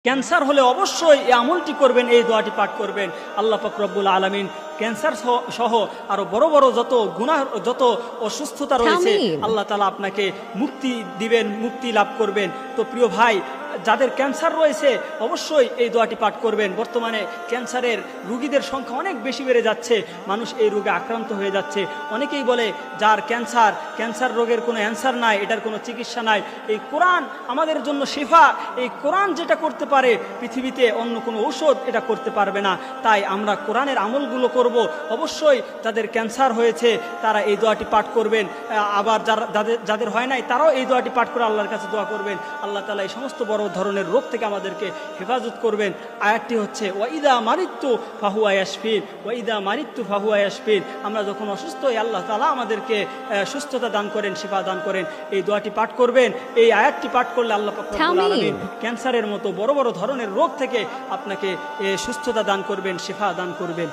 Cancer হলে অবশ্যই এই আমলটি করবেন, এই দোয়াটি পাঠ করবেন। আল্লাহ পাক রব্বুল আলামিন ক্যান্সার সহ আরো বড় বড় যত গুনাহ, যত অসুস্থতা রয়েছে, আল্লাহ তাআলা আপনাকে মুক্তি দিবেন, মুক্তি লাভ করবেন। তো প্রিয় ভাই, যাদের ক্যান্সার রয়েছে অবশ্যই এই দোয়াটি পাঠ করবেন। বর্তমানে ক্যান্সারের রোগীদের সংখ্যা অনেক বেশি বেড়ে যাচ্ছে, মানুষ এই রোগে আক্রান্ত হয়ে যাচ্ছে। অনেকেই বলে যার ক্যান্সার রোগের কোনো অ্যান্সার নাই, এটার কোনো চিকিৎসা নাই। এই কোরআন আমাদের জন্য শিফা। এই কোরআন যেটা করতে পারে পৃথিবীতে অন্য কোনো ঔষধ এটা করতে পারবে না। তাই আমরা কোরআনের আমলগুলো করব। অবশ্যই যাদের ক্যান্সার হয়েছে তারা এই দোয়াটি পাঠ করবেন। আবার যাদের হয় নাই তারাও এই দোয়াটি পাঠ করে আল্লাহর কাছে দোয়া করবেন। আল্লাহ তাআলা এই সমস্ত বড় ধরনের রোগ থেকে আমাদেরকে হেফাজত করবেন। আয়াতটি হচ্ছে ওয়াইদা মারিত্তু ফাহুয়া ইয়াশফিন, ওয়াইদা মারিত্তু ফাহুয়া ইয়াশফিন। আমরা যখন অসুস্থ হই আল্লাহ তাআলা আমাদেরকে সুস্থতা দান করেন, শিফা দান করেন। এই দোয়াটি পাঠ করবেন। এই আয়াতটি পাঠ করলে আল্লাহ পাক রব্বুল আলামিন ক্যান্সারের মতো বড় বড় ধরনের রোগ থেকে আপনাকে সুস্থতা দান করবেন, শিফা দান করবেন।